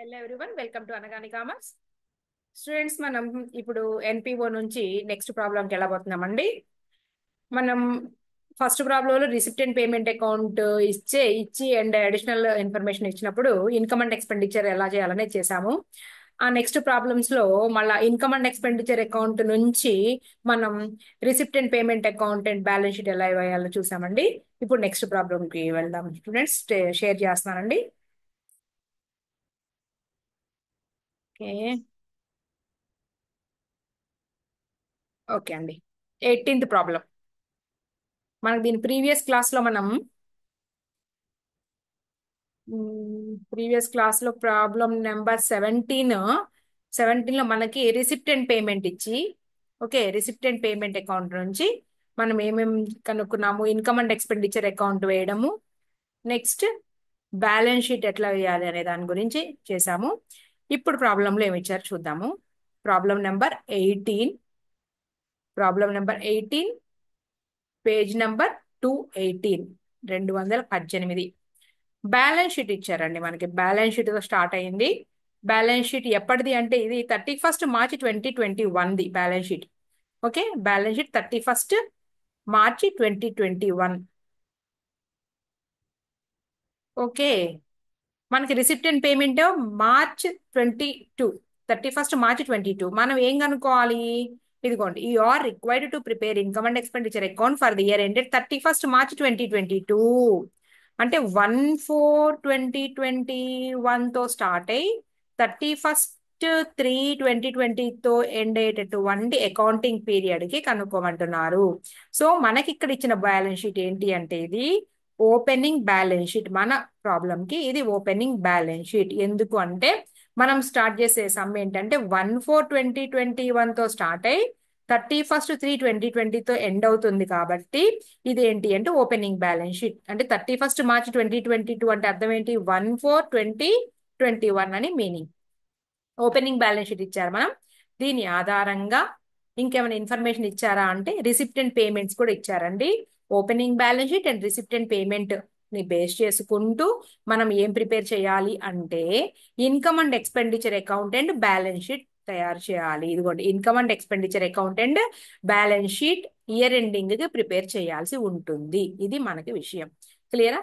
Hello everyone, welcome to Anagani commerce. Students, మనం ఇప్పుడు NPO నుంచి నెక్స్ట్ ప్రాబ్లంకి వెళ్ళబోతున్నామండి. మనం ఫస్ట్ ప్రాబ్లంలో రిసిప్టెంట్ పేమెంట్ అకౌంట్ ఇచ్చి అండ్ అడిషనల్ ఇన్ఫర్మేషన్ ఇచ్చినప్పుడు ఇన్కమ్ అండ్ ఎక్స్పెండిచర్ ఎలా చేయాలనేది చేసాము. ఆ నెక్స్ట్ ప్రాబ్లమ్స్ లో మళ్ళీ ఇన్కమ్ అండ్ ఎక్స్పెండిచర్ అకౌంట్ నుంచి మనం recipient payment account and balance sheet ఎలా వేయాలో చూసామండి. ఇప్పుడు నెక్స్ట్ ప్రాబ్లంకి వెళ్దాం. స్టూడెంట్స్, షేర్ చేస్తున్నానండి. ఓకే. ఓకే అండి. 18th problem. మనకి దీని ప్రీవియస్ క్లాస్ లో ప్రాబ్లం నెంబర్ 17 లో మనకి రిసిప్టెంట్ పేమెంట్ ఇచ్చి, ఓకే, రిసిప్టెంట్ పేమెంట్ అకౌంట్ నుంచి మనం ఏమేమి కనుక్కున్నాము? ఇన్కమ్ అండ్ ఎక్స్పెండిచర్ అకౌంట్ వేయడము, నెక్స్ట్ బ్యాలెన్స్ షీట్ ఎట్లా వేయాలి అనే దాని గురించి చేసాము. ఇప్పుడు ప్రాబ్లంలో ఏమి ఇచ్చారు చూద్దాము. Problem number 18 page number 218. Balance sheet ఇచ్చారండి. మనకి బ్యాలెన్స్ షీట్ తో స్టార్ట్ అయింది. బ్యాలెన్స్ షీట్ ఎప్పటిది అంటే ఇది 31 మార్చి 2021 balance sheet. Okay, balance sheet 31 మార్చి 2021. ఓకే, మనకి రిసిప్టెంట్ పేమెంట్ మార్చ్ 22 31 మార్చి 2022. మనం ఏం కనుక్కోవాలి? ఇదిగోండి, you are required to prepare income and expenditure account for the year ended 31 March 2022. అంటే 1/4/2021 తో స్టార్ట్ అయ్యి 31/3/2020తో ఎండ్ అయ్యేటటువంటి అకౌంటింగ్ పీరియడ్ కి కనుక్కోమంటున్నారు. సో మనకి ఇక్కడ ఇచ్చిన బ్యాలెన్స్ షీట్ ఏంటి అంటే ఇది ఓపెనింగ్ బ్యాలెన్స్ షీట్. మన ప్రాబ్లం కి ఇది ఓపెనింగ్ బ్యాలెన్స్ షీట్. ఎందుకు అంటే మనం స్టార్ట్ చేసే సమ్ ఏంటంటే 1/4/2021 తో స్టార్ట్ అయ్యి 31/3/2020తో ఎండ్ అవుతుంది. కాబట్టి ఇది ఏంటి అంటే ఓపెనింగ్ బ్యాలెన్స్ షీట్. అంటే 31 మార్చి 2022 అంటే అర్థం ఏంటి? 1/4/2021 అని మీనింగ్. ఓపెనింగ్ బ్యాలెన్స్ షీట్ ఇచ్చారు. మనం దీని ఆధారంగా ఇంకేమైనా ఇన్ఫర్మేషన్ ఇచ్చారా అంటే రిసిప్టెంట్ పేమెంట్స్ కూడా ఇచ్చారండి. Opening balance sheet and recipient payment ని బేస్ చేసుకుంటూ మనం ఏం ప్రిపేర్ చేయాలి అంటే income and expenditure account and balance sheet తయారు చేయాలి. ఇదిగోండి, income and expenditure account and balance sheet year ending కి ప్రిపేర్ చేయాల్సి ఉంటుంది. ఇది మనకి విషయం. క్లియరా?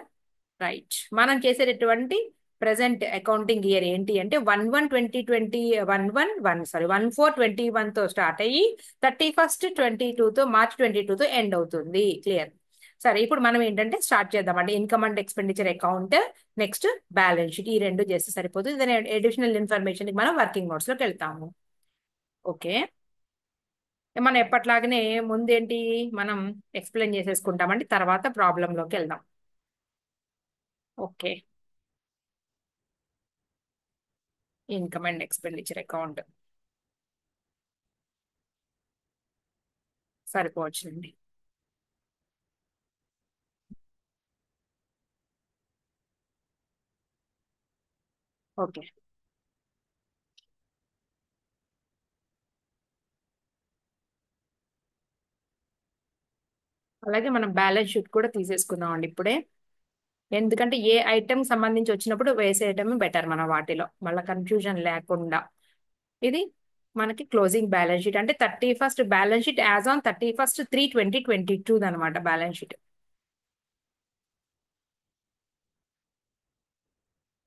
రైట్. మనం చేసేటటువంటి ప్రెసెంట్ అకౌంటింగ్ ఇయర్ ఏంటి అంటే 1/4/21 తో స్టార్ట్ అయ్యి 31/22తో మార్చ్ 22తో ఎండ్ అవుతుంది. క్లియర్? సరే, ఇప్పుడు మనం ఏంటంటే స్టార్ట్ చేద్దామండి. Income and expenditure account, next balance sheet, ఈ రెండు చేస్తే సరిపోతుంది. దాని అడిషనల్ ఇన్ఫర్మేషన్ మనం వర్కింగ్ నోట్స్ లోకి వెళ్తాము. ఓకే, మనం ఎప్పట్లాగనే ముందేంటి మనం ఎక్స్ప్లెయిన్ చేసేసుకుంటామండి, తర్వాత ప్రాబ్లంలోకి వెళ్దాం. Okay, income and expenditure account సరిపోవచ్చునండి. ఓకే, అలాగే మనం బ్యాలెన్స్ షీట్ కూడా తీసేసుకుందాం అండి ఇప్పుడే. ఎందుకంటే ఏ ఐటెం సంబంధించి వచ్చినప్పుడు వేసేయటం బెటర్ మన వాటిలో, మళ్ళీ కన్ఫ్యూజన్ లేకుండా. ఇది మనకి క్లోజింగ్ బ్యాలెన్స్ షీట్ అంటే 31st balance sheet as on 31/3/2022 అనమాట balance sheet.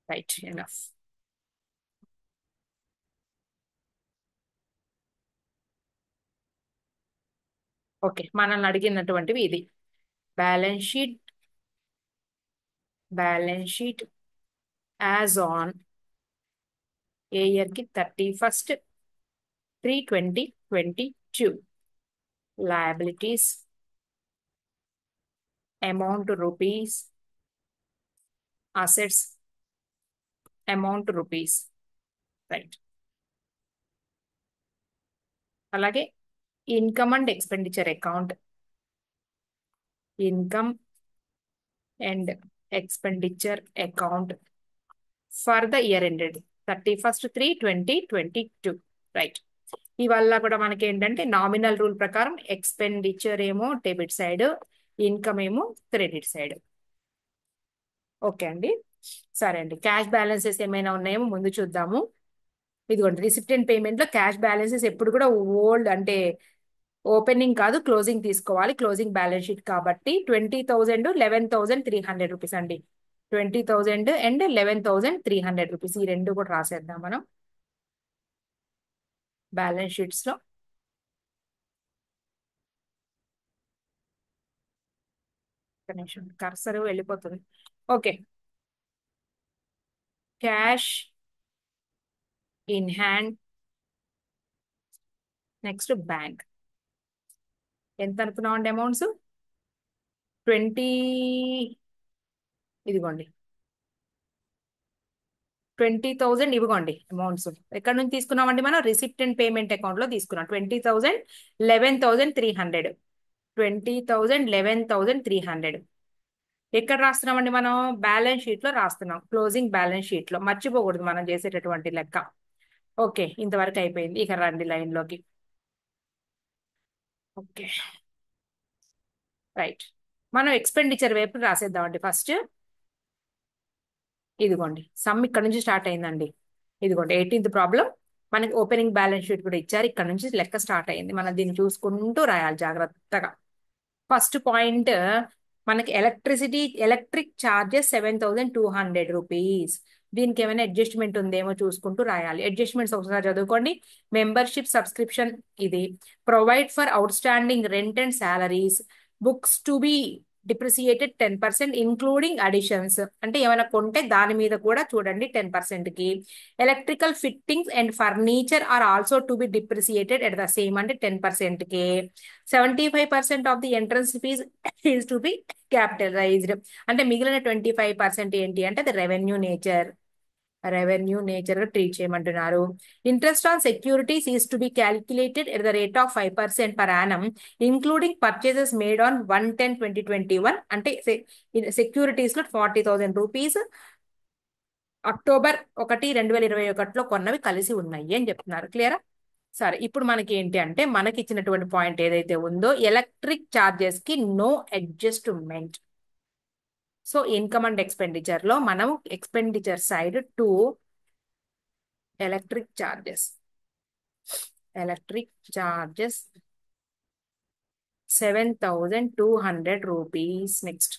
Right, enough. Okay, మనల్ని అడిగినటువంటివి ఇది balance sheet. Balance sheet as on a year కి 31/3/2022. Liabilities amount rupees, assets amount rupees. Right. అలాగే income and expenditure account, income and expenditure account for the year ended 31/3/2022. Right. ఇవల్ల కూడా మనకి ఏంటంటే nominal rule ప్రకారం ఎక్స్పెండిచర్ ఏమో debit side, income ఏమో credit side. Okay అండి. సరే అండి, క్యాష్ బ్యాలెన్సెస్ ఏమైనా ఉన్నాయేమో ముందు చూద్దాము. ఇదిగోండి, రిసిప్టెంట్ పేమెంట్ లో క్యాష్ బ్యాలెన్సెస్ ఎప్పుడు కూడా ఓల్డ్ అంటే ఓపెనింగ్ కాదు క్లోజింగ్ తీసుకోవాలి. క్లోజింగ్ బ్యాలెన్స్ షీట్ కాబట్టి 20,000 11,300 రూపీస్ అండి. 20,000 అండ్ 11,300 రూపీస్, ఈ రెండు కూడా రాసేద్దాం మనం బ్యాలెన్స్ షీట్స్ లో. ఒక నిమిషం, కర్సర్ వెళ్ళిపోతుంది. Okay, cash in hand, next bank. ఎంత అనుకున్నాం అండి అమౌంట్స్? 20, ఇదిగోండి 20,000 ఇవ్వకోండి అమౌంట్స్. ఎక్కడ నుంచి తీసుకున్నామండి మనం? రిసిప్ట్ అండ్ పేమెంట్ అకౌంట్ లో తీసుకున్నాం. 20,000 11,300, 20,000 11,300. ఎక్కడ రాస్తున్నామండి మనం? బ్యాలెన్స్ షీట్ లో రాస్తున్నాం, క్లోజింగ్ బ్యాలెన్స్ షీట్ లో. మర్చిపోకూడదు మనం చేసేటటువంటి లెక్క. ఓకే, ఇంతవరకు అయిపోయింది. ఇక రండి లైన్ లోకి. Okay, right. మనం ఎక్స్పెండిచర్ వైపు రాసేద్దామండి ఫస్ట్. ఇదిగోండి సమ్ ఇక్కడ నుంచి స్టార్ట్ అయిందండి. ఇదిగోండి 18th ప్రాబ్లం. మనకి ఓపెనింగ్ బ్యాలెన్స్ షీట్ కూడా ఇచ్చారు. ఇక్కడ నుంచి లెక్క స్టార్ట్ అయింది. మనం దీన్ని చూసుకుంటూ రాయాలి జాగ్రత్తగా. ఫస్ట్ పాయింట్, మనకి ఎలక్ట్రిక్ చార్జెస్ 7,200 రూపీస్. దీనికి ఏమైనా అడ్జస్ట్మెంట్ ఉందేమో చూసుకుంటూ రాయాలి. అడ్జస్ట్మెంట్స్ ఒకసారి చదువుకోండి. మెంబర్షిప్ సబ్స్క్రిప్షన్ ఇది. Provide for outstanding rent and salaries. Books to be depreciated 10% including additions. అంటే ఏమైనా కొంటే దాని మీద కూడా చూడండి 10% కి. Electrical fittings and furniture are also to be depreciated at the same, అంటే 10% కి. 75% of the entrance fees is to be capitalised. అంటే మిగిలిన 25% ఏంటి అంటే అది రెవెన్యూ నేచర్ గా ట్రీట్ చేయమంటున్నారు. Interest on securities is to be calculated at the rate of 5% per annum including purchases made on 1/10/2021. అంటే సెక్యూరిటీస్ లో 40,000 రూపీస్ October 1, 2021లో కొన్నవి కలిసి ఉన్నాయి అని చెప్తున్నారు. క్లియరా? సరే, ఇప్పుడు మనకి ఏంటి అంటే మనకి ఇచ్చినటువంటి పాయింట్ ఏదైతే ఉందో, ఎలక్ట్రిక్ చార్జెస్ కి no adjustment. So income and expenditure లో మనం expenditure side to electric charges 7,200 rupees. Next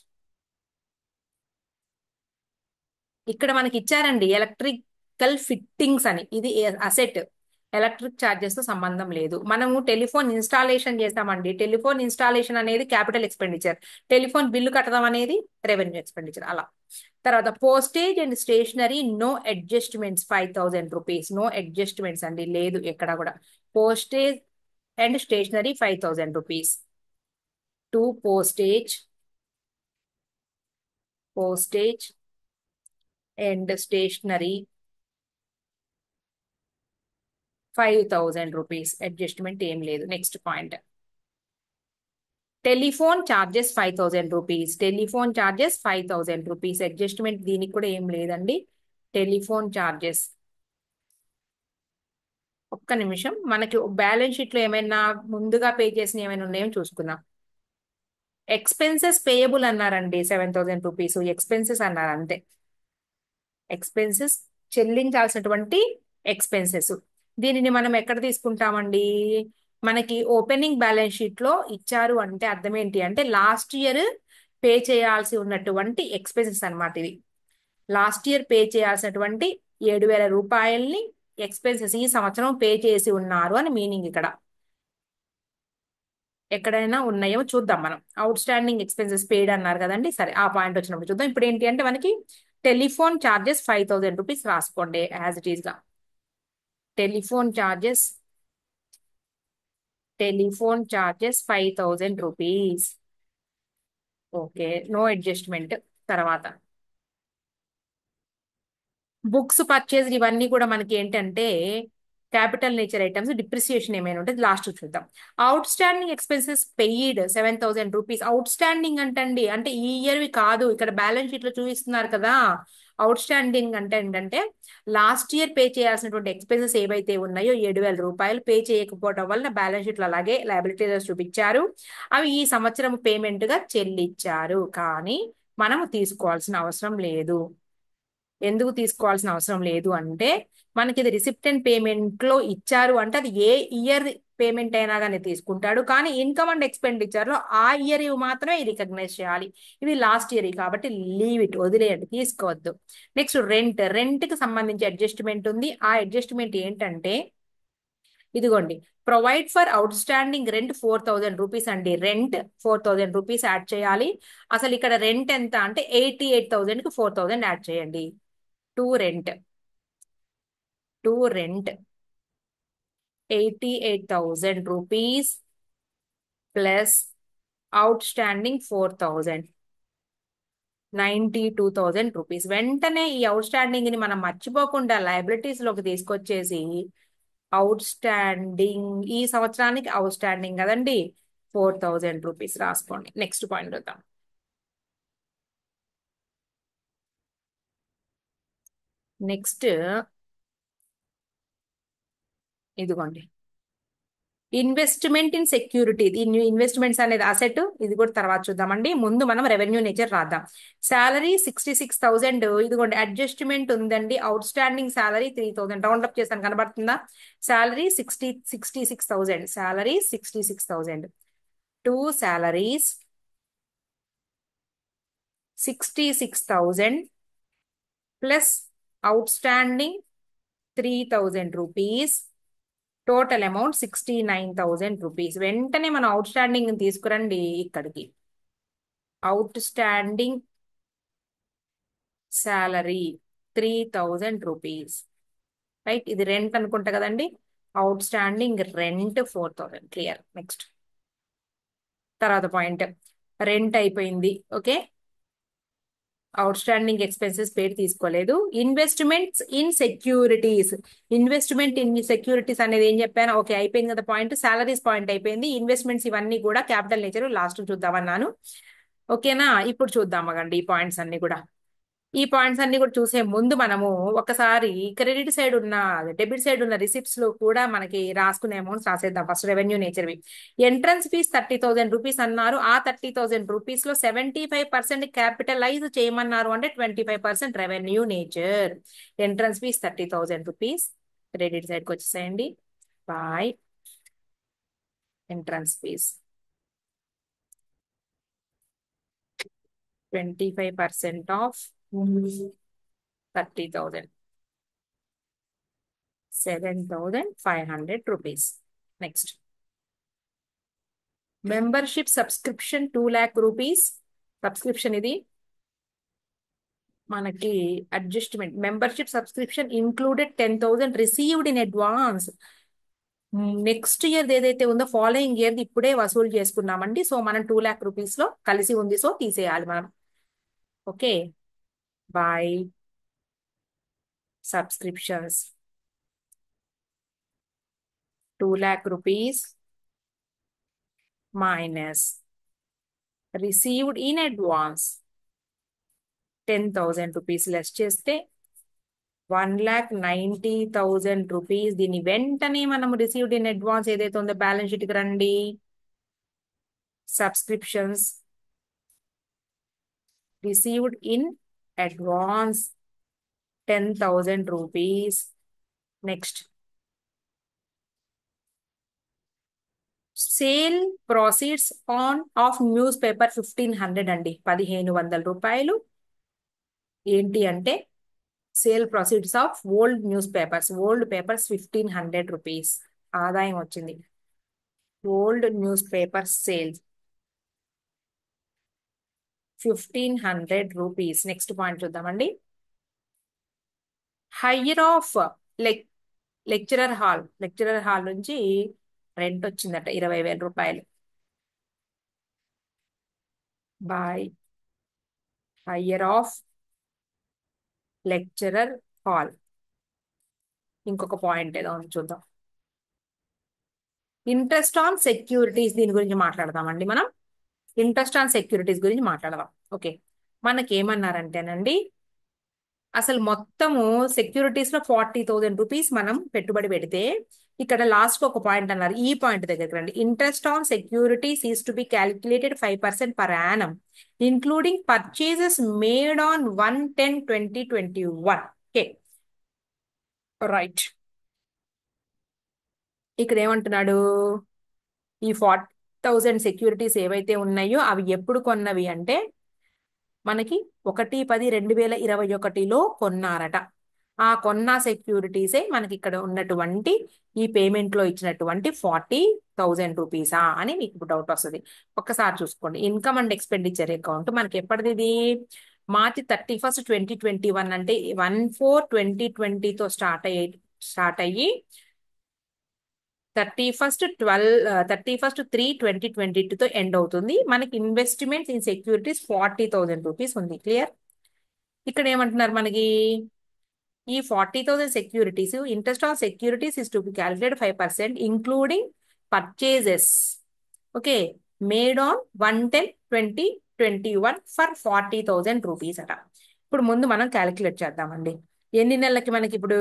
ఇక్కడ మనకి ఇచ్చారండి ఎలక్ట్రికల్ ఫిట్టింగ్స్ అని. ఇది అసెట్, ఎలక్ట్రిక్ చార్జెస్ తో సంబంధం లేదు. మనము టెలిఫోన్ ఇన్స్టాలేషన్ చేస్తామండి. టెలిఫోన్ ఇన్స్టాలేషన్ అనేది క్యాపిటల్ ఎక్స్పెండిచర్. టెలిఫోన్ బిల్లు కట్టడం అనేది రెవెన్యూ ఎక్స్పెండిచర్. అలా. తర్వాత postage and stationery no adjustments 5,000 rupees. No adjustments అండి, లేదు ఎక్కడ కూడా. Postage and stationery 5,000 rupees. To postage and stationery 5,000 rupees. Adjustment ఏం లేదు. Next point, telephone charges 5,000 rupees. Telephone charges 5,000 rupees. Adjustment దీనికి కూడా ఏం లేదండి. Telephone charges. ఒక్క నిమిషం, మనకి బ్యాలెన్స్ షీట్ లో ఏమైనా ముందుగా పే చేసిన ఏమైనా ఉన్నాయో చూసుకుందాం. ఎక్స్పెన్సెస్ పేయబుల్ అన్నారండి 7,000 రూపీస్. ఎక్స్పెన్సెస్ అన్నారు అంతే. ఎక్స్పెన్సెస్, చెల్లించాల్సినటువంటి ఎక్స్పెన్సెస్. దీనిని మనం ఎక్కడ తీసుకుంటామండి? మనకి ఓపెనింగ్ బ్యాలెన్స్ షీట్ లో ఇచ్చారు అంటే అర్థం ఏంటి అంటే లాస్ట్ ఇయర్ పే చేయాల్సి ఉన్నటువంటి ఎక్స్పెన్సెస్ అన్నమాట ఇది. లాస్ట్ ఇయర్ పే చేయాల్సినటువంటి 7,000 రూపాయల్ని ఎక్స్పెన్సెస్ ఈ సంవత్సరం పే చేసి ఉన్నారు అని మీనింగ్ ఇక్కడ. ఎక్కడైనా ఉన్నాయో చూద్దాం మనం. అవుట్ స్టాండింగ్ ఎక్స్పెన్సెస్ పేడ్ అన్నారు కదండి. సరే, ఆ పాయింట్ వచ్చినప్పుడు చూద్దాం. ఇప్పుడు ఏంటి అంటే మనకి టెలిఫోన్ చార్జెస్ 5,000 రూపీస్ రాసుకోండి యాజ్ ఇట్ ఈస్ గా. Telephone charges telephone charges 5,000 rupees. Okay, no adjustment. తర్వాత బుక్స్ పర్చేజ్ ఇవన్నీ కూడా మనకి ఏంటంటే క్యాపిటల్ నేచర్ ఐటమ్స్. డిప్రిసియేషన్ ఏమైనా ఉంటుంది లాస్ట్ చూద్దాం. Out standing expenses paid 7,000 rupees. Out standing అంటండి, అంటే ఈ ఇయర్వి కాదు. ఇక్కడ బ్యాలెన్స్ షీట్ లో చూపిస్తున్నారు కదా. అవుట్ స్టాండింగ్ అంటే ఏంటంటే లాస్ట్ ఇయర్ పే చేయాల్సినటువంటి ఎక్స్పెన్సెస్ ఏవైతే ఉన్నాయో 7,000 రూపాయలు పే చేయకపోవడం వలన బ్యాలెన్స్ షీట్ లో అలాగే లయబిలిటీస్ చూపించారు. అవి ఈ సంవత్సరం పేమెంట్ గా చెల్లించారు, కానీ మనము తీసుకోవాల్సిన అవసరం లేదు. ఎందుకు తీసుకోవాల్సిన అవసరం లేదు అంటే మనకి ఇది రిసిప్టెంట్ పేమెంట్ లో ఇచ్చారు అంటే అది ఏ ఇయర్ పేమెంట్ అయినా కానీ తీసుకుంటాడు, కానీ ఇన్కమ్ అండ్ ఎక్స్పెండిచర్ లో ఆ ఇయర్ మాత్రమే రికగ్నైజ్ చేయాలి. ఇది లాస్ట్ ఇయర్ కాబట్టి లీవ్ ఇట్, వదిలేయండి, తీసుకోవద్దు. నెక్స్ట్ రెంట్ కి సంబంధించి అడ్జస్ట్మెంట్ ఉంది. ఆ అడ్జస్ట్మెంట్ ఏంటంటే ఇదిగోండి, provide for outstanding rent 4000 rupees అండి. రెంట్ 4000 రూపీస్ యాడ్ చేయాలి. అసలు ఇక్కడ రెంట్ ఎంత అంటే 88,000 కి 4000 యాడ్ చేయండి. To rent to rent 88,000 rupees plus out standing 4000, 92,000 rupees. వెంటనే ఈ అవుట్ స్టాండింగ్ ని మనం మర్చిపోకుండా లయబిలిటీస్ లోకి తీసుకొచ్చేసి అవుట్ స్టాండింగ్ ఈ సంవత్సరానికి అవుట్ స్టాండింగ్ కదండి 4000 రూపీస్ రాసుకోండి. నెక్స్ట్ పాయింట్ వద్దాం. నెక్స్ట్ ఇదిగోండి, ఇన్వెస్ట్మెంట్ ఇన్ సెక్యూరిటీ. ఇన్వెస్ట్మెంట్స్ అనేది అసెట్, ఇది కూడా తర్వాత చూద్దామండి. ముందు మనం రెవెన్యూ నేచర్ రాద్దాం. శాలరీ 66,000, ఇదిగోండి అడ్జస్ట్మెంట్ ఉందండి. Out standing salary 3,000, round up చేస్తాను కనబడుతుందా? Salary 66,000, salary 66,000, two salaries 66,000 plus out standing 3,000 rupees, total amount 69,000 rupees. వెంటనే మనం అవుట్ స్టాండింగ్ తీసుకురండి ఇక్కడికి. Out standing salary 3,000 rupees, right? ఇది రెంట్ అనుకుంటా కదండి. Out standing rent 4,000. Clear. Next తర్వాత పాయింట్, రెంట్ అయిపోయింది. ఓకే, అవుట్ స్టాండింగ్ ఎక్స్పెన్సెస్ పేరు తీసుకోలేదు. Investments in securities, investment in securities అనేది ఏం చెప్పాను? ఓకే, అయిపోయింది కదా పాయింట్. సాలరీస్ పాయింట్ అయిపోయింది. ఇన్వెస్ట్మెంట్స్ ఇవన్నీ కూడా క్యాపిటల్ నేచర్ లాస్ట్ చూద్దామన్నాను. ఓకేనా? ఇప్పుడు చూద్దాం అగండి ఈ పాయింట్స్ అన్ని కూడా. ఈ పాయింట్స్ అన్ని కూడా చూసే ముందు మనము ఒకసారి క్రెడిట్ సైడ్ ఉన్న డెబిట్ సైడ్ ఉన్న రిసిప్ట్స్ లో కూడా మనకి రాసుకునే అమౌంట్స్ రాసేద్దాం. ఫస్ట్ రెవెన్యూ నేచర్వి. ఎంట్రన్స్ ఫీజ్ 30,000 రూపీస్ అన్నారు. ఆ 30,000 రూపీస్ లో 75% క్యాపిటలైజ్ చేయమన్నారు అంటే 25% revenue nature. Entrance fees 30,000 rupees, credit సైడ్కి వచ్చేసేయండి. By entrance fees 25% of 30,000, 7,500 rupees. Next membership subscription 2,00,000 rupees. Subscription ఇది మనకి adjustment. Membership subscription included 10,000 received in advance. Next year ఏదైతే ఉందో ఫాలోయింగ్ ఇయర్ ఇప్పుడే వసూలు చేసుకున్నామండి. సో మనం 2,00,000 రూపీస్ లో కలిసి ఉంది, సో తీసేయాలి మనం. Okay, by subscriptions 2,00,000 rupees minus received in advance 10,000 rupees less చేస్తే 1,90,000 రూపీస్. దీన్ని వెంటనే మనం రిసీవ్డ్ ఇన్ అడ్వాన్స్ ఏదైతే ఉందో బ్యాలెన్స్ షీట్కి రండి. Subscriptions received in advance 10,000 rupees. Next sale proceeds of newspaper 1,500 అండి. 1,500 రూపాయలు. ఏంటి అంటే sale proceeds of old papers 1,500 rupees ఆదాయం వచ్చింది. Old newspaper sales 1,500 rupees. Next point చూద్దామండి. హైయర్ ఆఫ్ లెక్చరర్ హాల్ నుంచి రెంట్ వచ్చిందట 20,000 రూపాయలు. By hire of lecturer hall. ఇంకొక పాయింట్ ఏదో ఉంది చూద్దాం. ఇంట్రెస్ట్ ఆన్ సెక్యూరిటీస్, దీని గురించి మాట్లాడదామండి మనం. ఇంట్రెస్ట్ ఆన్ సెక్యూరిటీస్ గురించి మాట్లాడదాం. ఓకే, మనకేమన్నారంటేనండి అసలు మొత్తము సెక్యూరిటీస్ లో 40,000 రూపీస్ మనం పెట్టుబడి పెడితే ఇక్కడ లాస్ట్ ఒక పాయింట్ అన్నారు, ఈ పాయింట్ దగ్గరికి రండి. Interest on securities is to be calculated 5% per annum including purchases made on 1/10/2021. Okay, right. ఇక్కడ ఏమంటున్నాడు, ఈ 40,000 సెక్యూరిటీస్ ఏవైతే ఉన్నాయో అవి ఎప్పుడు కొన్నవి అంటే మనకి 1/10/2021లో కొన్నారట. ఆ కొన్న సెక్యూరిటీసే మనకి ఇక్కడ ఉన్నటువంటి ఈ పేమెంట్ లో ఇచ్చినటువంటి 40,000 రూపీసా అని మీకు డౌట్ వస్తుంది. ఒక్కసారి చూసుకోండి. ఇన్కమ్ అండ్ ఎక్స్పెండిచర్ అకౌంట్ మనకి ఎప్పటిది ఇది? మార్చి 31, 2021 అంటే 1/4/2020తో స్టార్ట్ అయ్యి 31/3/2022తో ఎండ్ అవుతుంది. మనకి ఇన్వెస్ట్మెంట్స్ ఇన్ సెక్యూరిటీస్ 40,000 రూపీస్ ఉంది. క్లియర్? ఇక్కడ ఏమంటున్నారు మనకి, ఈ 40,000 securities interest on securities is to be calculate 5% including purchases, okay, made on 1/10/2021 for 40,000 rupees అట. ఇప్పుడు ముందు మనం క్యాలిక్యులేట్ చేద్దామండి. ఎన్ని నెలలకి మనకి ఇప్పుడు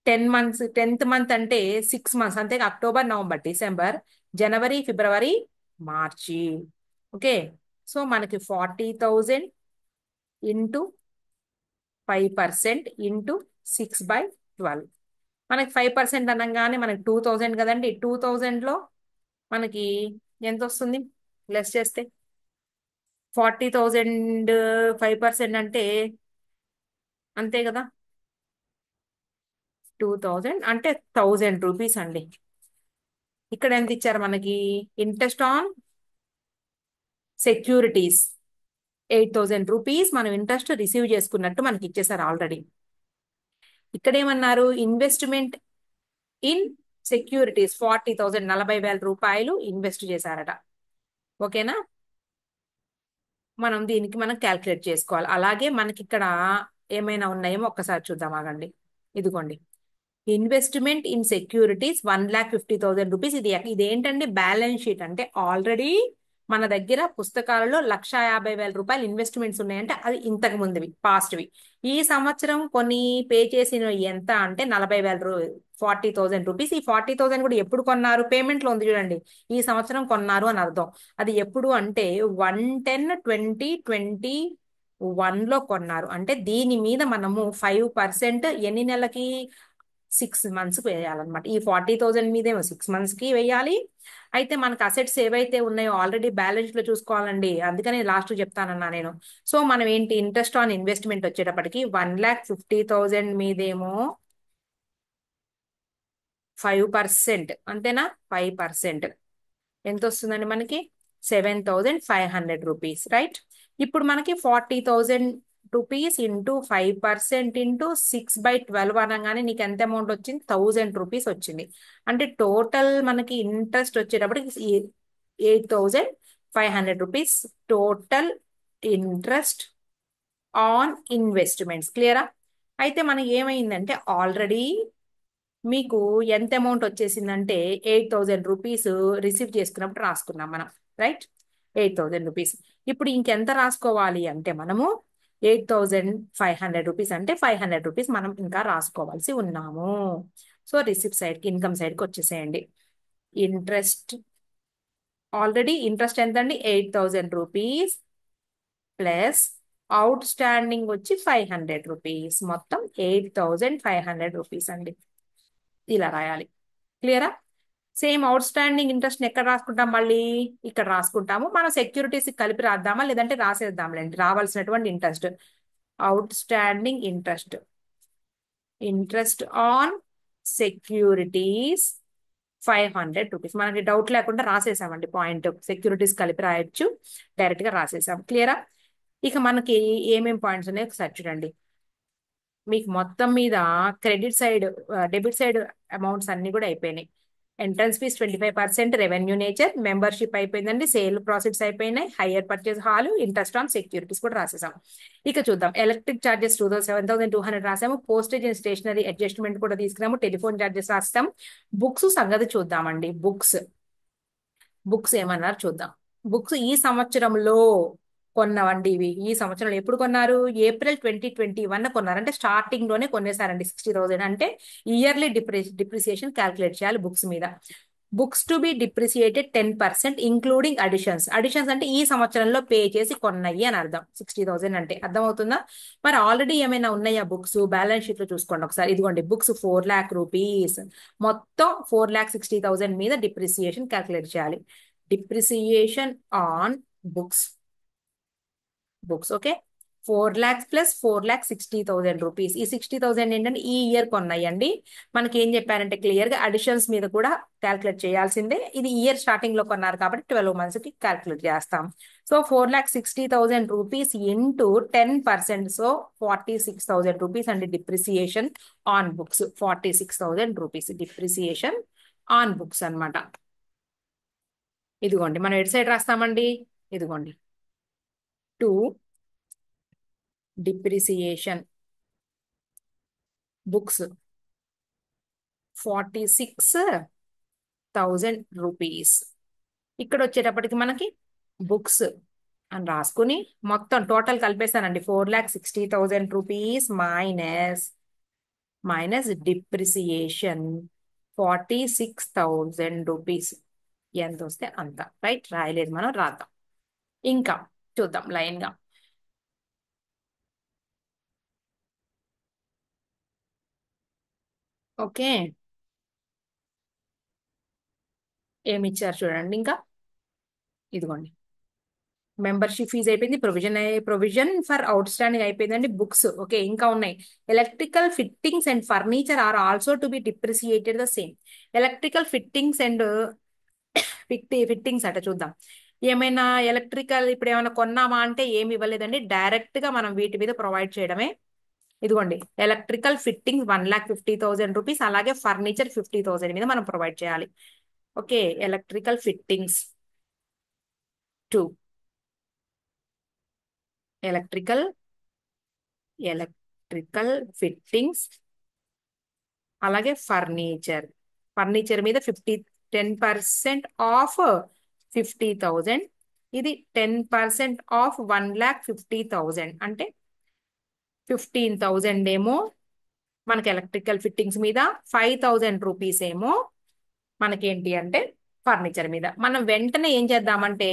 10 months, 10th మంత్ అంటే 6 months, అంతే. అక్టోబర్, నవంబర్, డిసెంబర్, జనవరి, ఫిబ్రవరి, మార్చి. ఓకే, సో మనకి 40,000 ఇంటూ 5% ఇంటూ 6/12. మనకి 5% అనగానే మనకి 2,000 కదండి. 2,000లో మనకి ఎంత వస్తుంది లెస్ చేస్తే? 40,000 5% అంటే అంతే కదా, 2,000 అంటే 1,000 రూపీస్ అండి. ఇక్కడ ఎంత ఇచ్చారు మనకి? ఇంట్రెస్ట్ ఆన్ సెక్యూరిటీస్ 8,000 రూపీస్ మనం ఇంట్రెస్ట్ రిసీవ్ చేసుకున్నట్టు మనకి ఇచ్చేసారు ఆల్రెడీ. ఇక్కడ ఏమన్నారు, ఇన్వెస్ట్మెంట్ ఇన్ సెక్యూరిటీస్ 40,000 40,000 రూపాయలు ఇన్వెస్ట్ చేశారట. ఓకేనా? మనం దీనికి మనం క్యాల్కులేట్ చేసుకోవాలి. అలాగే మనకి ఇక్కడ ఏమైనా ఉన్నాయేమో ఒక్కసారి చూద్దాం, ఆగండి. ఇదిగోండి, ఇన్వెస్ట్మెంట్ ఇన్ సెక్యూరిటీస్ 1,50,000 రూపీస్. ఇదేంటండి, బ్యాలెన్స్ షీట్ అంటే ఆల్రెడీ మన దగ్గర పుస్తకాలలో 1,50,000 రూపాయలు ఇన్వెస్ట్మెంట్స్ ఉన్నాయంటే అది ఇంతకు ముందువి, పాస్ట్వి. ఈ సంవత్సరం కొన్ని పే చేసిన ఎంత అంటే 40,000 40,000 రూపీస్. ఈ 40,000 కూడా ఎప్పుడు కొన్నారు? పేమెంట్ లో ఉంది చూడండి, ఈ సంవత్సరం కొన్నారు అని అర్థం. అది ఎప్పుడు అంటే 1/10/2021లో కొన్నారు. అంటే దీని మీద మనము 5% ఎన్ని నెలలకి? 6 months వేయాలన్నమాట. ఈ 40,000 మీదేమో 6 months కి వేయాలి. అయితే మనకు అసెట్స్ ఏవైతే ఉన్నాయో ఆల్రెడీ బ్యాలెన్స్ లో చూసుకోవాలండి. అందుకని లాస్ట్ చెప్తానన్నా నేను. సో మనం ఏంటి, ఇంట్రెస్ట్ ఆన్ ఇన్వెస్ట్మెంట్ వచ్చేటప్పటికి 1,50,000 మీదేమో 5%, అంతేనా? 5% ఎంత వస్తుందండి మనకి? 7,500 రూపీస్, రైట్? ఇప్పుడు మనకి 40,000 రూపీస్ ఇంటూ 5% ఇంటూ 6/12 అనగానే నీకు ఎంత అమౌంట్ వచ్చింది? 1,000 రూపీస్ వచ్చింది. అంటే టోటల్ మనకి ఇంట్రెస్ట్ వచ్చేటప్పటికి 8,500 rupees total interest on investments. క్లియరా? అయితే మనకి ఏమైందంటే ఆల్రెడీ మీకు ఎంత అమౌంట్ వచ్చేసిందంటే 8,000 రూపీస్ రిసీవ్ చేసుకున్నప్పుడు రాసుకున్నాం మనం, రైట్? 8,000 రూపీస్. ఇప్పుడు ఇంకెంత రాసుకోవాలి అంటే మనము 8,500 రూపీస్ అంటే 500 రూపీస్ మనం ఇంకా రాసుకోవాల్సి ఉన్నాము. సో రిసిప్ట్ సైడ్కి, ఇన్కమ్ సైడ్కి వచ్చేసేయండి. ఇంట్రెస్ట్, ఆల్రెడీ ఇంట్రెస్ట్ ఎంత అండి? 8,000 రూపీస్ ప్లస్ అవుట్ స్టాండింగ్ వచ్చి 500 రూపీస్, మొత్తం 8,500 రూపీస్ అండి. ఇలా రాయాలి. క్లియరా? సేమ్ అవుట్ స్టాండింగ్ ఇంట్రెస్ట్ ఎక్కడ రాసుకుంటాం? మళ్ళీ ఇక్కడ రాసుకుంటాము. మనం సెక్యూరిటీస్ కలిపి రాద్దామా, లేదంటే రాసేద్దాంలేండి రావాల్సినటువంటి interest. Out standing interest, interest on securities 500 rupees. మనకి డౌట్ లేకుండా రాసేసామండి పాయింట్. సెక్యూరిటీస్ కలిపి రాయొచ్చు, డైరెక్ట్ గా రాసేసాం. క్లియరా? ఇక మనకి ఏమేం పాయింట్స్ ఉన్నాయో ఒకసారి చూడండి. మీకు మొత్తం మీద credit side, debit side amounts అన్ని కూడా అయిపోయినాయి. Entrance fees 25%, revenue nature, membership అయిపోయిందండి, సేల్ ప్రాసెస్ అయిపోయినాయి, hire purchase hall, interest on securities కూడా రాసేసాం. ఇక చూద్దాం. ఎలక్ట్రిక్ ఛార్జెస్ 7,200 రాసాము. పోస్టేజ్ అండ్ స్టేషనరీ అడ్జస్ట్మెంట్ కూడా తీసుకురాము. టెలిఫోన్ ఛార్జెస్ రాస్తాం. బుక్స్ సంగతి చూద్దామండి. బుక్స్ ఏమన్నారు చూద్దాం. బుక్స్ ఈ సంవత్సరంలో కొన్నవండి ఇవి. ఈ సంవత్సరంలో ఎప్పుడు కొన్నారు? ఏప్రిల్ 2021 కొన్నారు. అంటే స్టార్టింగ్ లోనే కొనేసారండి 60,000. అంటే ఇయర్లీ డిప్రిసియేషన్ క్యాల్కులేట్ చేయాలి బుక్స్ మీద. Books to be depreciated 10% including additions. Additions అంటే ఈ సంవత్సరంలో పే చేసి కొన్నాయి అని అర్థం. 60,000 అంటే అర్థమవుతుందా? మరి ఆల్రెడీ ఏమైనా ఉన్నాయా బుక్స్? బ్యాలెన్స్ షీట్ లో చూసుకోండి ఒకసారి. ఇదిగోండి బుక్స్ 4,00,000 రూపీస్. మొత్తం 4,60,000 మీద డిప్రిసియేషన్ క్యాల్కులేట్ చేయాలి. Depreciation on books. Okay. 4,00,000 plus 4,60,000 rupees. ఈ 60,000 ఏంటంటే ఈ ఇయర్ కొన్నాయండి. మనకి ఏం చెప్పారంటే క్లియర్ గా అడిషన్స్ మీద కూడా క్యాల్కులేట్ చేయాల్సిందే. ఇది ఇయర్ స్టార్టింగ్ లో కొన్నారు కాబట్టి 12 మంత్స్ కి క్యాల్కులేట్ చేస్తాం. So 4,60,000 rupees into 10%. So 46,000 rupees అండి depreciation on books. 46,000 rupees depreciation on books అన్నమాట. ఇదిగోండి మనం ఎటు సైడ్ రాస్తామండి? ఇదిగోండి టు డిప్రిసియేషన్ బుక్స్ 46,000 రూపీస్. ఇక్కడ వచ్చేటప్పటికి మనకి బుక్స్ అని రాసుకుని మొత్తం టోటల్ కలిపేశానండి. 4,60,000 రూపీస్ మైనస్ డిప్రిసియేషన్ 46,000 రూపీస్. ఎంత వస్తే అంత. రైట్, రాయలేదు మనం, రాద్దాం. ఇంకా చూద్దాం లైన్ గా. ఓకే, ఏమి ఇచ్చారు చూడండి. ఇంకా ఇదిగోండి మెంబర్షిప్ ఫీజు అయిపోయింది. ప్రొవిజన్ ఫర్ అవుట్ స్టాండింగ్ అయిపోయిందండి. Books okay. ఇంకా ఉన్నాయి. Electrical fittings and furniture are also to be depreciated the same. Electrical fittings and fittings అట చూద్దాం. ఏమైనా ఎలక్ట్రికల్ ఇప్పుడు ఏమైనా కొన్నామా అంటే ఏమి ఇవ్వలేదండి. డైరెక్ట్ గా మనం వీటి మీద ప్రొవైడ్ చేయడమే. ఇదిగోండి ఎలక్ట్రికల్ ఫిట్టింగ్స్ 1,50,000 రూపీస్. అలాగే ఫర్నిచర్ 50,000 మీద మనం ప్రొవైడ్ చేయాలి. Okay, electrical fittings two. Electrical electrical fittings అలాగే ఫర్నిచర్ మీద 10% ఆఫ్ 50,000. ఇది 10% ఆఫ్ 1,50,000 అంటే 15,000 ఏమో మనకి ఎలక్ట్రికల్ ఫిట్టింగ్స్ మీద, 5,000 రూపీస్ ఏమో మనకేంటి అంటే ఫర్నిచర్ మీద. మనం వెంటనే ఏం చేద్దామంటే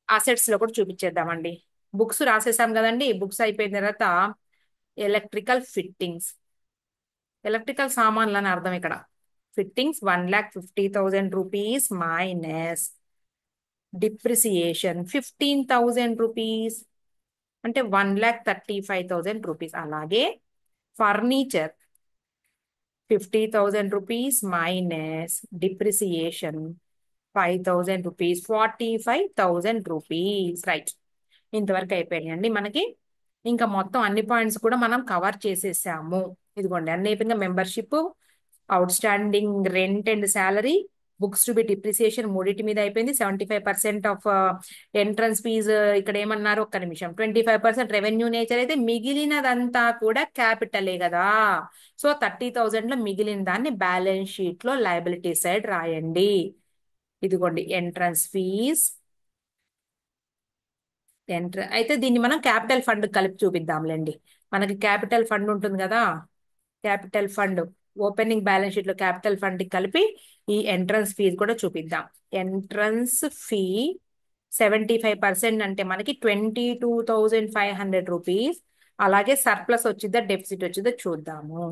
అసెట్స్ లో కూడా చూపించేద్దామండి. బుక్స్ రాసేసాం కదండి. బుక్స్ అయిపోయిన తర్వాత ఎలక్ట్రికల్ ఫిట్టింగ్స్, ఎలక్ట్రికల్ సామాన్లు అని అర్థం ఇక్కడ. Fittings 1,50,000 rupees minus depreciation 15,000 rupees అంటే 1,35,000 రూపీస్. అలాగే furniture 50,000 rupees minus depreciation 5,000 rupees, 45,000 rupees. Right, ఇంతవరకు అయిపోయాయండి మనకి. ఇంకా మొత్తం అన్ని పాయింట్స్ కూడా మనం కవర్ చేసేసాము. ఇదిగోండి అన్ని అయిపోయింది. Membership, out standing rent and salary, books to B depreciation మూడింటి మీద అయిపోయింది. 75% ఆఫ్ ఎంట్రన్స్ ఫీజు ఇక్కడ ఏమన్నారు? ఒక్క నిమిషం. 25% రెవెన్యూ నేచర్ అయితే మిగిలినదంతా కూడా క్యాపిటలే కదా. సో 30,000 లో మిగిలిన దాన్ని బ్యాలెన్స్ షీట్ లో లయబిలిటీ సైడ్ రాయండి. ఇదిగోండి ఎంట్రన్స్ ఫీజ్ అయితే దీన్ని మనం క్యాపిటల్ ఫండ్ కలిపి చూపిద్దాంలేండి. మనకి క్యాపిటల్ ఫండ్ ఉంటుంది కదా. Capital fund opening balance sheet లో క్యాపిటల్ ఫండ్ కలిపి ఈ ఎంట్రన్స్ ఫీజు కూడా చూపిద్దాం. ఎంట్రన్స్ ఫీ 75% అంటే మనకి 22,500 రూపీస్. అలాగే సర్ప్లస్ వచ్చిద్దా డెఫిసిట్ వచ్చిద్దో చూద్దాము.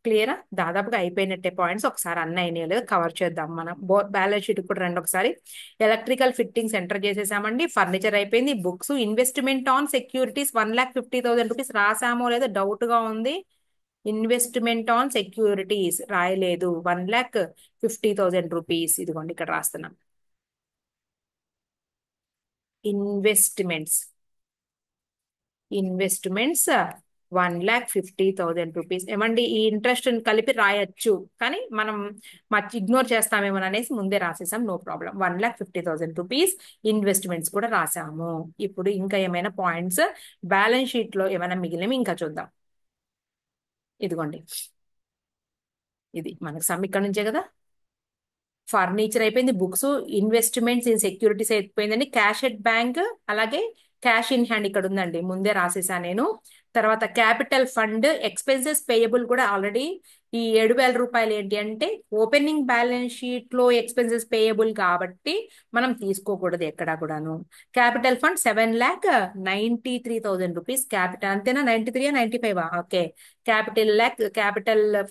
క్లియరా? దాదాపుగా అయిపోయినట్టే. పాయింట్స్ ఒకసారి అన్ని అయినాయో లేదో కవర్ చేద్దాం మనం. బ్యాలెన్స్ షీట్ కూడా రండి ఒకసారి. ఎలక్ట్రికల్ ఫిట్టింగ్స్ ఎంటర్ చేసేసామండి. ఫర్నిచర్ అయిపోయింది. Books, investment on securities 1,50,000 rupees రాసామో లేదో డౌట్ గా ఉంది. ఇన్వెస్ట్మెంట్ ఆన్ సెక్యూరిటీస్ రాయలేదు. 1,50,000 రూపీస్. ఇదిగోండి ఇక్కడ రాస్తున్నాం. Investments 1,50,000 rupees. ఏమండి ఈ ఇంట్రెస్ట్ కలిపి రాయొచ్చు, కానీ మనం ఇగ్నోర్ చేస్తామేమో అనేసి ముందే రాసేసాం. No problem. 1,50,000 రూపీస్ ఇన్వెస్ట్మెంట్స్ కూడా రాసాము. ఇప్పుడు ఇంకా ఏమైనా పాయింట్స్ బ్యాలెన్స్ షీట్ లో ఏమైనా మిగిలినవి ఇంకా చూద్దాం. ఇదిగోండి ఇది మనకు సమ్ ఇక్కడ నుంచే కదా. ఫర్నిచర్ అయిపోయింది. బుక్స్, ఇన్వెస్ట్మెంట్స్ ఇన్ సెక్యూరిటీస్ అయిపోయిందండి. క్యాష్ ఎట్ బ్యాంక్ అలాగే క్యాష్ ఇన్ హ్యాండ్ ఇక్కడ ఉందండి, ముందే రాసేసా నేను. తర్వాత క్యాపిటల్ ఫండ్ ఎక్స్పెన్సెస్ పేయబుల్ కూడా ఆల్రెడీ ఈ 7,000 రూపాయలు ఏంటి అంటే ఓపెనింగ్ బ్యాలెన్స్ షీట్ లో ఎక్స్పెన్సెస్ పేయబుల్ కాబట్టి మనం తీసుకోకూడదు ఎక్కడా కూడాను. క్యాపిటల్ ఫండ్ 7,93,000 రూపీస్ క్యాపిటల్, అంతేనా? 93 95 okay. Capital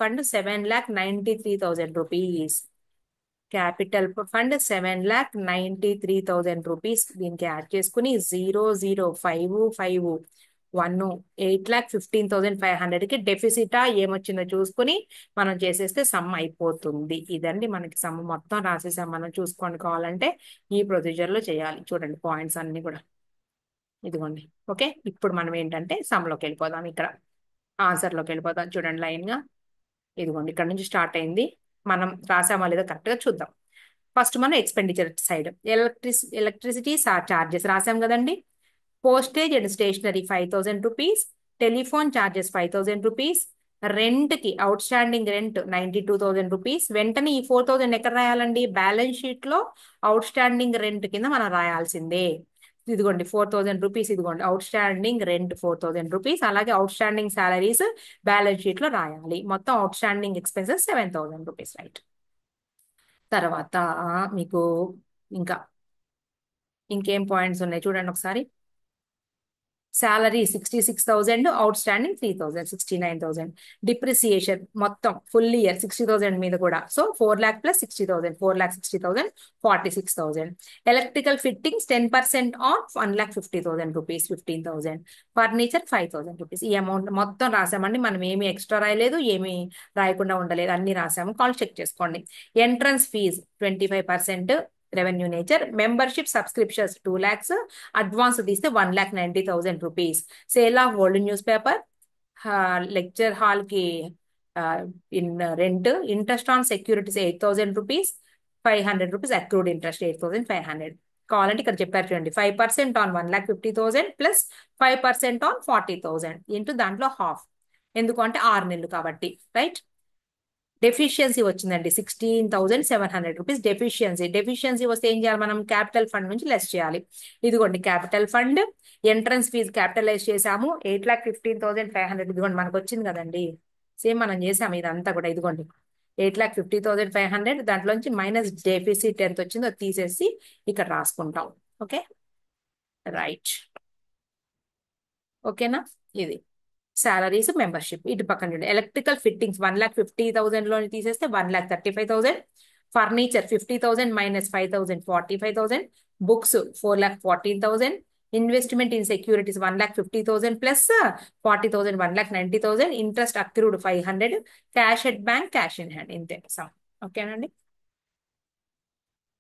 fund 7,93,000 rupees. Capital fund 7,93,000 rupees. దీనికి యాడ్ చేసుకుని 0,0,5,5,1 8,15,500కి డెఫిసిటా ఏమొచ్చిందో చూసుకుని మనం చేసేస్తే సమ్ అయిపోతుంది. ఇదండి మనకి సమ్ మొత్తం రాసేసాం. మనం చూసుకొని కావాలంటే ఈ ప్రొసీజర్ లో చేయాలి. చూడండి పాయింట్స్ అన్ని కూడా ఇదిగోండి. ఓకే, ఇప్పుడు మనం ఏంటంటే సమ్ లోకి వెళ్ళిపోదాం. ఇక్కడ ఆన్సర్ లోకి వెళ్ళిపోదాం. చూడండి లైన్ గా ఇదిగోండి, ఇక్కడ నుంచి స్టార్ట్ అయింది. మనం రాసామా లేదా కరెక్ట్ గా చూద్దాం. ఫస్ట్ మనం ఎక్స్పెండిచర్ సైడ్ ఎలక్ట్రిసిటీ చార్జెస్ రాసాం కదండి. Postage and stationery 5,000 rupees. Telephone charges 5,000 rupees. Rent కి అవుట్ స్టాండింగ్ రెంట్ 92,000 రూపీస్. వెంటనే ఈ 4,000 ఎక్కడ రాయాలండి? బ్యాలెన్స్ షీట్ లో అవుట్ స్టాండింగ్ రెంట్ కింద మనం రాయాల్సిందే. ఇదిగోండి 4,000 రూపీస్. ఇదిగోండి అవుట్ స్టాండింగ్ రెంట్ 4,000 రూపీస్. అలాగే outstanding salaries balance sheet లో రాయాలి. మొత్తం outstanding expenses 7,000 rupees, right. తర్వాత మీకు ఇంకా ఇంకేం పాయింట్స్ ఉన్నాయి చూడండి ఒకసారి. Salary 66,000, out standing 3,000, 69,000. డిప్రిసియేషన్ మొత్తం ఫుల్ ఇయర్ 60,000 మీద కూడా, so 4 lakh plus 60,000, 4,60,000, 46,000. Electrical fittings 10% on 1,50,000 rupees, 15,000. Furniture 5,000 rupees. ఈ అమౌంట్ మొత్తం రాసామండి. మనం ఏమి ఎక్స్ట్రా రాయలేదు, ఏమి రాయకుండా ఉండలేదు, అన్ని రాసాము. కాల్ చెక్ చేసుకోండి. Entrance fees 25% revenue nature. Membership subscriptions 2 lakhs. Advance తీస్తే 1,90,000 rupees. Sale of old newspaper. Lecture hall కి in rent. Interest on securities 8,000 rupees. 500 rupees accrued interest 8,500. కావాలంటే ఇక్కడ చెప్పారు చూడండి, 5% ఆన్ 1,50,000 ప్లస్ 5% ఆన్ 40,000 ఇంటూ దాంట్లో half. ఎందుకు అంటే 6 నెలలు కాబట్టి, రైట్. డెఫిషియన్సీ వచ్చిందండి 16,700 రూపీస్ డెఫిషియన్సీ. డెఫిషియన్సీ వస్తే ఏం చేయాలి? మనం క్యాపిటల్ ఫండ్ నుంచి లెస్ చేయాలి. ఇదిగోండి capital fund. Entrance fee capitalise చేసాము 8,15,500. ఇదిగోండి మనకు వచ్చింది కదండి, సేమ్ మనం చేసాము ఇదంతా కూడా. ఇదిగోండి 8,50,500, దాంట్లోంచి మైనస్ డెఫిసిట్ ఎంత వచ్చిందో అది తీసేసి ఇక్కడ రాసుకుంటాం. Okay, right. ఓకేనా? ఇది సాలరీస్, మెంబర్షిప్. ఇటు పక్కన చూడండి, ఎలక్ట్రికల్ ఫిట్టింగ్స్ 1,50,000 లోని తీసేస్తే 1,35,000. Furniture 50,000 minus 5,000, 45,000. Books 4,14,000. Investment in securities 1,50,000 plus 40,000, 1,90,000. Interest accrued 500. Cash at bank, cash in hand, ఇంతే సమ్. ఓకేనండి,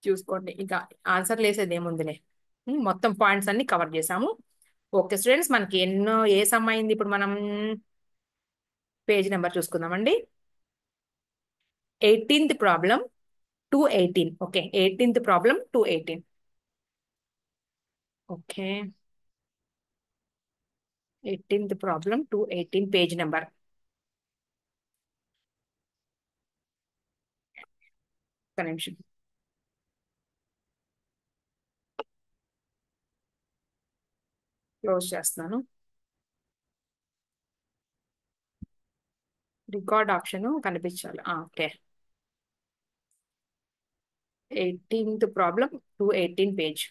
చూసుకోండి. ఇంకా ఆన్సర్ లేసేది ఏముందిలే. మొత్తం పాయింట్స్ అన్ని కవర్ చేసాము. ఓకే స్టూడెంట్స్, మనకి ఎన్నో ఏ సమ్ అయింది ఇప్పుడు మనం? పేజ్ నెంబర్ చూసుకుందామండి. 18th problem 218. Okay, 18th problem 218. Okay, 18th problem 218 page number. ఒక నిమిషం. క్లోజ్ చేస్తున్నాను. రికార్డ్ ఆప్షన్ కనిపించాలి. Okay, 18th problem 218 page.